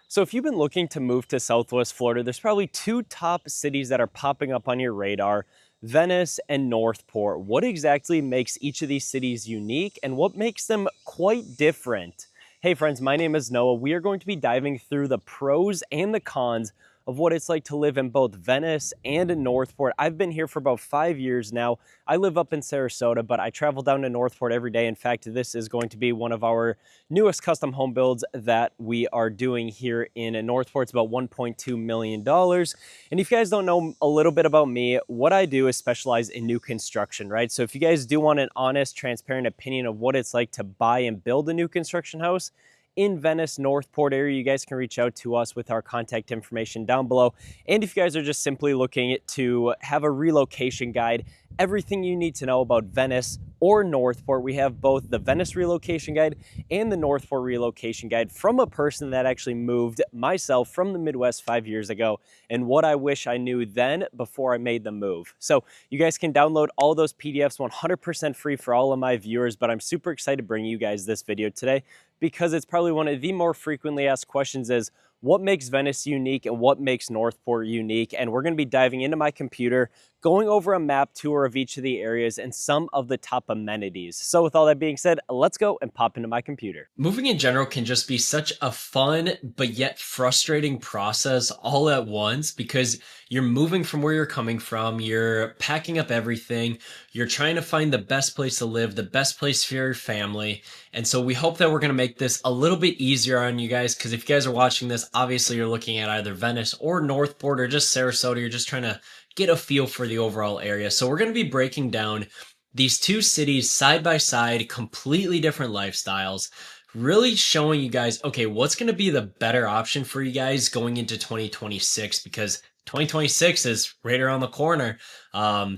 So if you've been looking to move to Southwest Florida, there's probably two top cities that are popping up on your radar, Venice and Northport. What exactly makes each of these cities unique and what makes them quite different? Hey friends, my name is Noah. We are going to be diving through the pros and the cons of what it's like to live in both Venice and in Northport. I've been here for about 5 years now. I live up in Sarasota, but I travel down to Northport every day. In fact, this is going to be one of our newest custom home builds that we are doing here in Northport. It's about $1.2 million. And if you guys don't know a little bit about me, what I do is specialize in new construction, right? So if you guys do want an honest, transparent opinion of what it's like to buy and build a new construction house, in Venice, Northport area, you guys can reach out to us with our contact information down below. And if you guys are just simply looking to have a relocation guide, everything you need to know about Venice or Northport, we have both the Venice relocation guide and the Northport relocation guide from a person that actually moved myself from the Midwest 5 years ago and what I wish I knew then before I made the move. So you guys can download all those PDFs 100% free for all of my viewers, but I'm super excited to bring you guys this video today because it's probably one of the more frequently asked questions is, what makes Venice unique and what makes Northport unique? And we're going to be diving into my computer, going over a map tour of each of the areas and some of the top amenities. So with all that being said, let's go and pop into my computer. Moving in general can just be such a fun but yet frustrating process all at once because you're moving from where you're coming from, you're packing up everything, you're trying to find the best place to live, the best place for your family. And so we hope that we're going to make this a little bit easier on you guys, because if you guys are watching this, obviously you're looking at either Venice or Northport or just Sarasota. You're just trying to get a feel for the overall area. So we're going to be breaking down these two cities side by side, completely different lifestyles, really showing you guys, okay, what's going to be the better option for you guys going into 2026, because 2026 is right around the corner.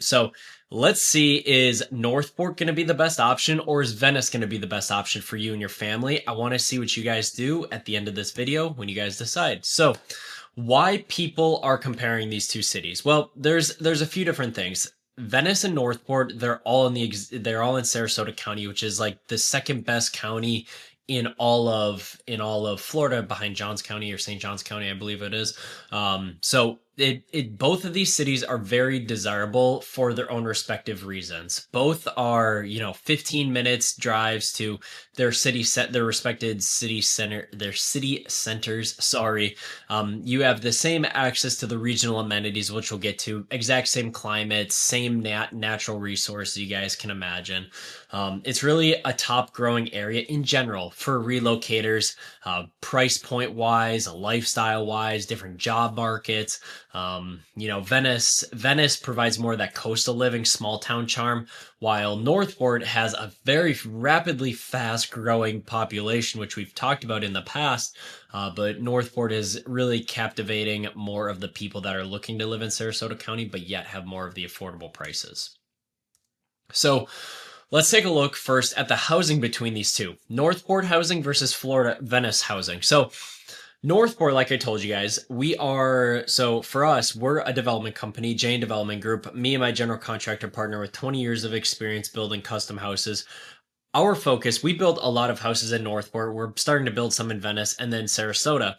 So let's see, is Northport going to be the best option, or is Venice going to be the best option for you and your family? I want to see what you guys do at the end of this video when you guys decide. So why people are comparing these two cities? Well, there's a few different things. Venice and Northport, they're all in Sarasota County, which is like the second best county in all of Florida, behind Johns County or St. Johns County, I believe it is. So both of these cities are very desirable for their own respective reasons. Both are, 15 minutes drives to their respected city centers. Sorry. You have the same access to the regional amenities, which we'll get to, exact same climate, same natural resources you guys can imagine. It's really a top growing area in general for relocators, price point wise, lifestyle wise, different job markets. Venice provides more of that coastal living, small town charm, while Northport has a very rapidly fast growing population, which we've talked about in the past. But Northport is really captivating more of the people that are looking to live in Sarasota County, but yet have more of the affordable prices. So let's take a look first at the housing between these two. Northport housing versus Venice housing. So Northport, like I told you guys, for us, we're a development company, Jane Development Group. Me and my general contractor partner with 20 years of experience building custom houses. Our focus, we build a lot of houses in Northport. We're starting to build some in Venice and then Sarasota.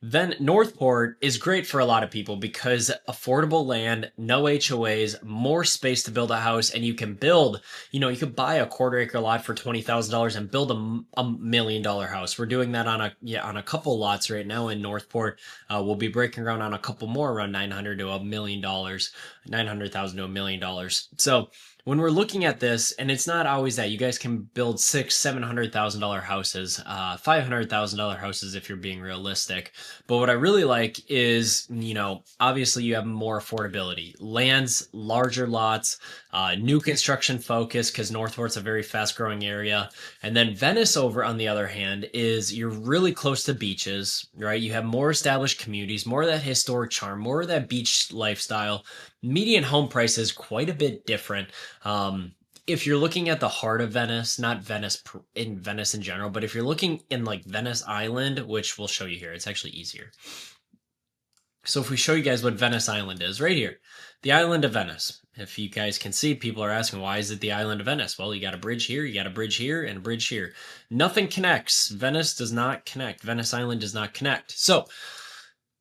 Then Northport is great for a lot of people because affordable land, no HOAs, more space to build a house, and you can build, you could buy a quarter-acre lot for $20,000 and build a $1 million house. We're doing that on a couple lots right now in Northport. We'll be breaking ground on a couple more around $900,000 to $1 million, $900,000 to $1 million. So when we're looking at this, and it's not always that, you guys can build $600,000-$700,000 houses, $500,000 houses if you're being realistic. But what I really like is, obviously you have more affordability, lands, larger lots, new construction focus, because Northport's a very fast growing area. And then Venice over on the other hand is you're really close to beaches, right? You have more established communities, more of that historic charm, more of that beach lifestyle. Median home price is quite a bit different. If you're looking at the heart of Venice, not Venice in Venice in general, but if you're looking in like Venice Island, which we'll show you here, it's actually easier. So if we show you guys what Venice Island is right here, the island of Venice. If you guys can see, people are asking, why is it the island of Venice? Well, you got a bridge here, you got a bridge here, and a bridge here. Nothing connects. Venice does not connect. Venice Island does not connect. So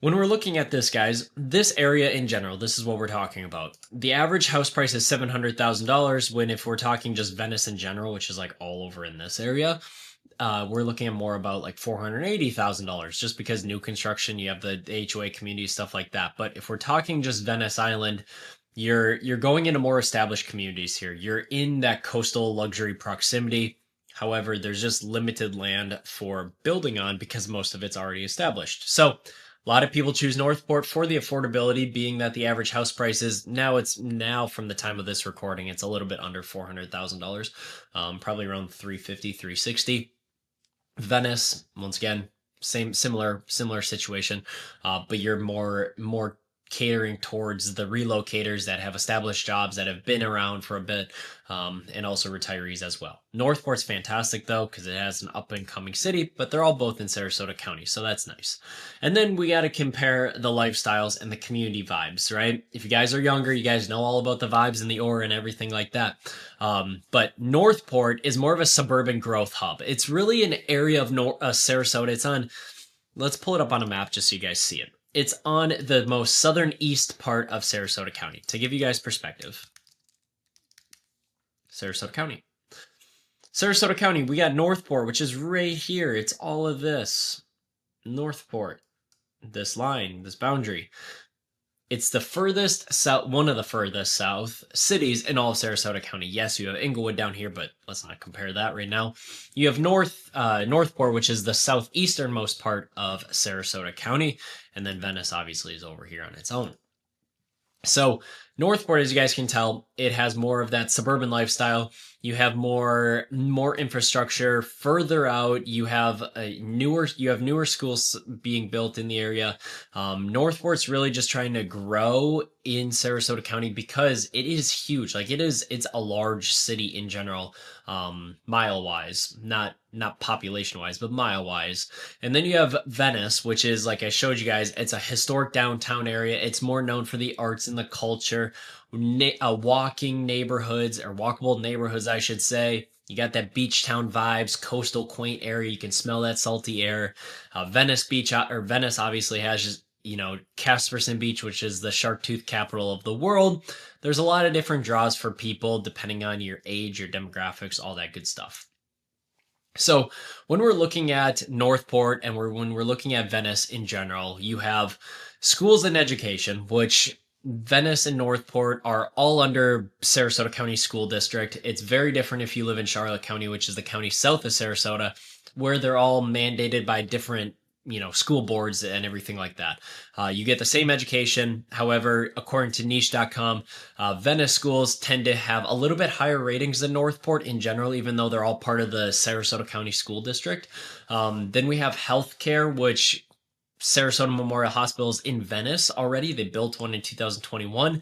when we're looking at this, guys, this area in general, this is what we're talking about. The average house price is $700,000 when if we're talking just Venice in general, which is like all over in this area, we're looking at more about like $480,000 just because new construction, you have the HOA community, stuff like that. But if we're talking just Venice Island, you're going into more established communities here. You're in that coastal luxury proximity. However, there's just limited land for building on because most of it's already established. So a lot of people choose Northport for the affordability, being that the average house price is now from the time of this recording, it's a little bit under $400,000, probably around 350, 360. Venice, once again, similar situation, but you're more catering towards the relocators that have established jobs that have been around for a bit, and also retirees as well. Northport's fantastic though because it has an up and coming city, but they're all both in Sarasota County, so that's nice. And then we got to compare the lifestyles and the community vibes, right? If you guys are younger, you guys know all about the vibes and the aura and everything like that. But Northport is more of a suburban growth hub. It's really an area of Sarasota. It's on, let's pull it up on a map just so you guys see it. It's on the most southern east part of Sarasota County. To give you guys perspective, Sarasota County. Sarasota County, we got Northport, which is right here. It's all of this. Northport, this line, this boundary. It's the furthest south, one of the furthest south cities in all of Sarasota County. Yes, you have Inglewood down here, but let's not compare that right now. You have Northport, which is the southeasternmost part of Sarasota County, and then Venice obviously is over here on its own. So Northport, as you guys can tell, it has more of that suburban lifestyle. You have more infrastructure further out. You have newer schools being built in the area. Northport's really just trying to grow in Sarasota County because it is huge. Like it's a large city in general, mile wise, not population wise, but mile wise. And then you have Venice, which is, like I showed you guys, it's a historic downtown area. It's more known for the arts and the culture, walking neighborhoods, or walkable neighborhoods, I should say. You got that beach town vibes, coastal quaint area. You can smell that salty air. Venice obviously has just, Casperson Beach, which is the shark tooth capital of the world. There's a lot of different draws for people depending on your age, your demographics, all that good stuff. So when we're looking at Northport and when we're looking at Venice in general, you have schools and education, which Venice and Northport are all under Sarasota County School District. It's very different if you live in Charlotte County, which is the county south of Sarasota, where they're all mandated by different school boards and everything like that. You get the same education. However, according to niche.com, Venice schools tend to have a little bit higher ratings than Northport in general, even though they're all part of the Sarasota County School District. Then we have healthcare, which Sarasota Memorial Hospital is in Venice already. They built one in 2021.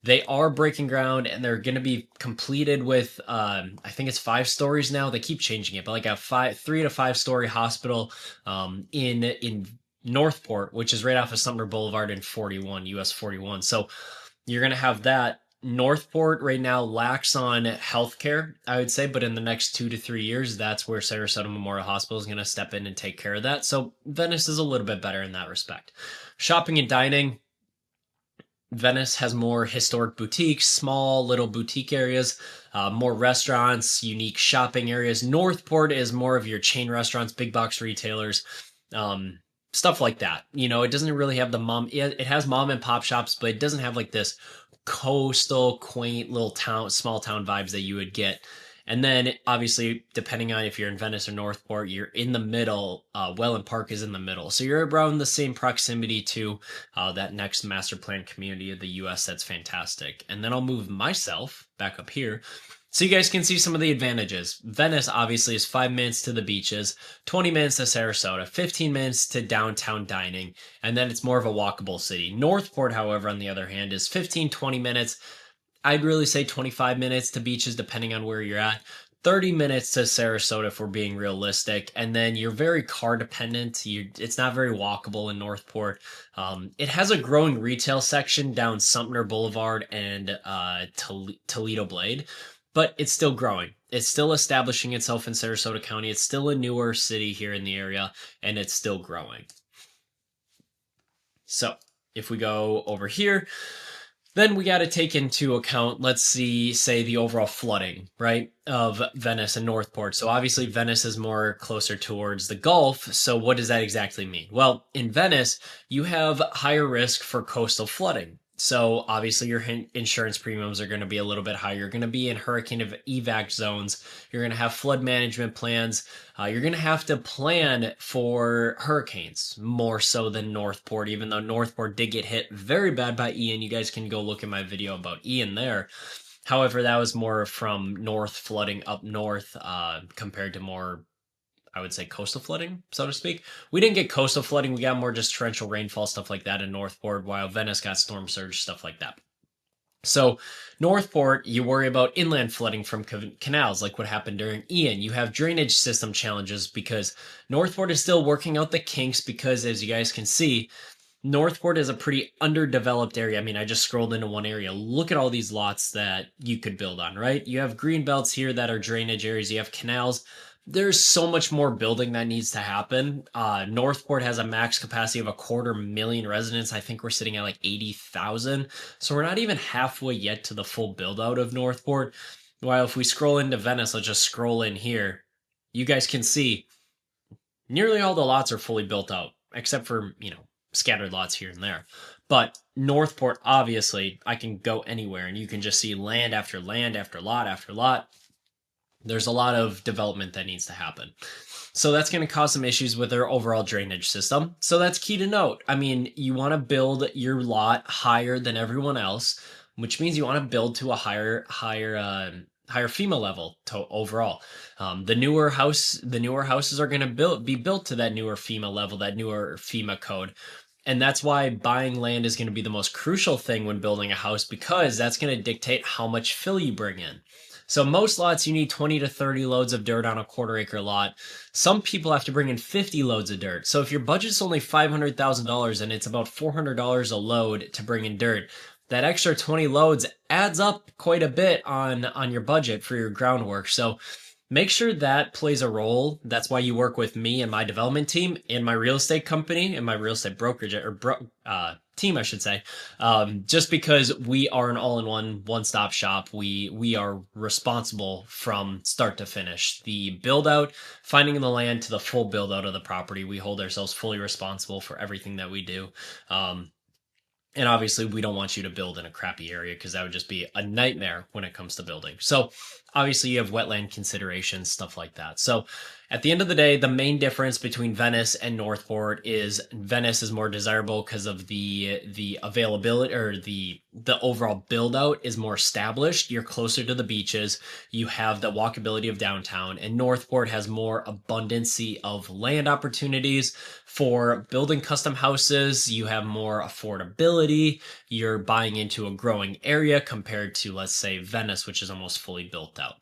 They are breaking ground and they're going to be completed with, I think it's 5 stories now. They keep changing it, but like a 3 to 5 story hospital in Northport, which is right off of Sumner Boulevard in US 41. So you're going to have that. Northport right now lacks on healthcare, I would say, but in the next 2 to 3 years, that's where Sarasota Memorial Hospital is going to step in and take care of that. So Venice is a little bit better in that respect. Shopping and dining. Venice has more historic boutiques, small little boutique areas, more restaurants, unique shopping areas. Northport is more of your chain restaurants, big box retailers, stuff like that. It doesn't really have it has mom and pop shops, but it doesn't have like this coastal, quaint little small town vibes that you would get. And then obviously, depending on if you're in Venice or Northport, you're in the middle. Welland Park is in the middle. So you're around the same proximity to that next master plan community of the US. That's fantastic. And then I'll move myself back up here so you guys can see some of the advantages. Venice obviously is 5 minutes to the beaches, 20 minutes to Sarasota, 15 minutes to downtown dining, and then it's more of a walkable city. Northport, however, on the other hand, is 15, 20 minutes. I'd really say 25 minutes to beaches, depending on where you're at. 30 minutes to Sarasota if we're being realistic, and then you're very car dependent. It's not very walkable in Northport. It has a growing retail section down Sumter Boulevard and Toledo Blade, but it's still growing. It's still establishing itself in Sarasota County. It's still a newer city here in the area, and it's still growing. So if we go over here, then we got to take into account, let's see, say the overall flooding, right, of Venice and Northport. So obviously Venice is more closer towards the Gulf. So what does that exactly mean? Well, in Venice, you have higher risk for coastal flooding. So obviously your insurance premiums are going to be a little bit higher. You're going to be in hurricane evac zones. You're going to have flood management plans. You're going to have to plan for hurricanes more so than Northport, even though Northport did get hit very bad by Ian. You guys can go look at my video about Ian there. However, that was more from north flooding up north compared to more, I would say, coastal flooding, so to speak. We didn't get coastal flooding. We got more just torrential rainfall, stuff like that in Northport, while Venice got storm surge, stuff like that. So Northport, you worry about inland flooding from canals, like what happened during Ian. You have drainage system challenges because Northport is still working out the kinks because, as you guys can see, Northport is a pretty underdeveloped area. I mean, I just scrolled into one area. Look at all these lots that you could build on, right? You have green belts here that are drainage areas. You have canals. There's so much more building that needs to happen. Northport has a max capacity of 250,000 residents. I think we're sitting at like 80,000. So we're not even halfway yet to the full build out of Northport. While if we scroll into Venice, let's just scroll in here. You guys can see nearly all the lots are fully built out, except for, scattered lots here and there. But Northport, obviously, I can go anywhere and you can just see land after land after lot after lot. There's a lot of development that needs to happen. So that's going to cause some issues with their overall drainage system. So that's key to note. I mean, you want to build your lot higher than everyone else, which means you want to build to a higher FEMA level to overall. The newer houses are going to be built to that newer FEMA level, that newer FEMA code. And that's why buying land is going to be the most crucial thing when building a house, because that's going to dictate how much fill you bring in. So most lots, you need 20 to 30 loads of dirt on a quarter-acre lot. Some people have to bring in 50 loads of dirt. So if your budget's only $500,000 and it's about $400 a load to bring in dirt, that extra 20 loads adds up quite a bit on your budget for your groundwork. So make sure that plays a role. That's why you work with me and my development team and my real estate company and my real estate brokerage team, I should say. Just because we are an all-in-one, one-stop shop, we are responsible from start to finish. The build-out, finding the land to the full build-out of the property, we hold ourselves fully responsible for everything that we do. And obviously, we don't want you to build in a crappy area because that would just be a nightmare when it comes to building. So obviously, you have wetland considerations, stuff like that. So at the end of the day, the main difference between Venice and Northport is Venice is more desirable because of the availability, or the overall build out is more established. You're closer to the beaches. You have the walkability of downtown, and Northport has more abundancy of land opportunities for building custom houses. You have more affordability. You're buying into a growing area compared to, let's say, Venice, which is almost fully built out.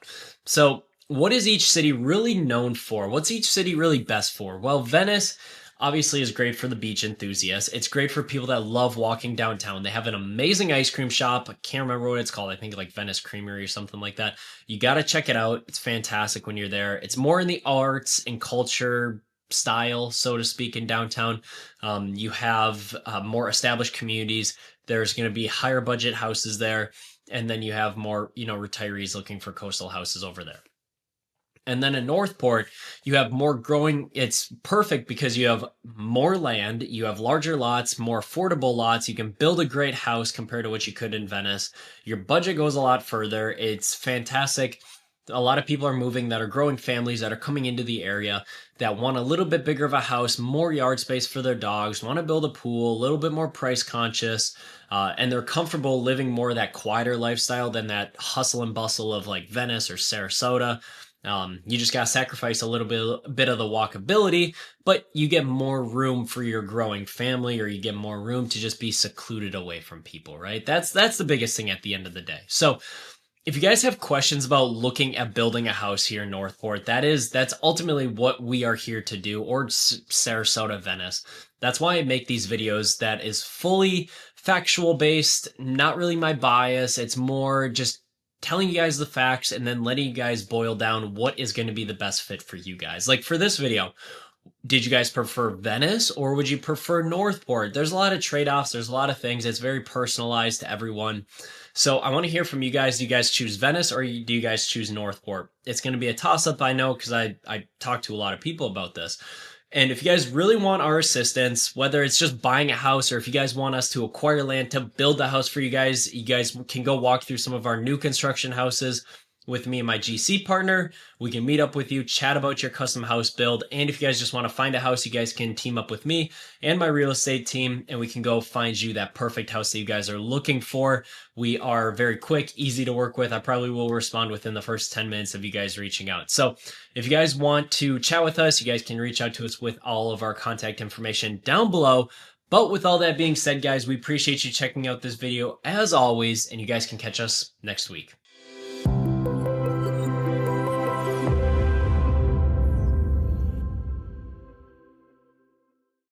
So what is each city really known for? What's each city really best for? Well, Venice obviously is great for the beach enthusiasts. It's great for people that love walking downtown. They have an amazing ice cream shop. I can't remember what it's called. I think like Venice Creamery or something like that. You got to check it out. It's fantastic when you're there. It's more in the arts and culture style, so to speak, in downtown. You have more established communities. There's going to be higher budget houses there. And then you have more, retirees looking for coastal houses over there. And then in Northport, you have more growing. It's perfect because you have more land, you have larger lots, more affordable lots. You can build a great house compared to what you could in Venice. Your budget goes a lot further. It's fantastic. A lot of people are moving that are growing families that are coming into the area that want a little bit bigger of a house, more yard space for their dogs, want to build a pool, a little bit more price conscious, and they're comfortable living more of that quieter lifestyle than that hustle and bustle of like Venice or Sarasota. You just got to sacrifice a little bit of the walkability, but you get more room for your growing family, or you get more room to just be secluded away from people, right? That's the biggest thing at the end of the day. So If you guys have questions about looking at building a house here in Northport, that's ultimately what we are here to do, or Sarasota, Venice. That's why I make these videos that is fully factual based, not really my bias. It's more just telling you guys the facts and then letting you guys boil down what is going to be the best fit for you guys. Like for this video, did you guys prefer Venice or would you prefer Northport? There's a lot of trade-offs, there's a lot of things. It's very personalized to everyone. So I want to hear from you guys. Do you guys choose Venice or do you guys choose Northport? It's going to be a toss-up, I know, because I talked to a lot of people about this. And if you guys really want our assistance, whether it's just buying a house or if you guys want us to acquire land to build a house for you guys can go walk through some of our new construction houses with me and my GC partner. We can meet up with you, chat about your custom house build. And if you guys just want to find a house, you guys can team up with me and my real estate team, and we can go find you that perfect house that you guys are looking for. We are very quick, easy to work with. I probably will respond within the first 10 minutes of you guys reaching out. So if you guys want to chat with us, you guys can reach out to us with all of our contact information down below. But with all that being said, guys, we appreciate you checking out this video as always, and you guys can catch us next week.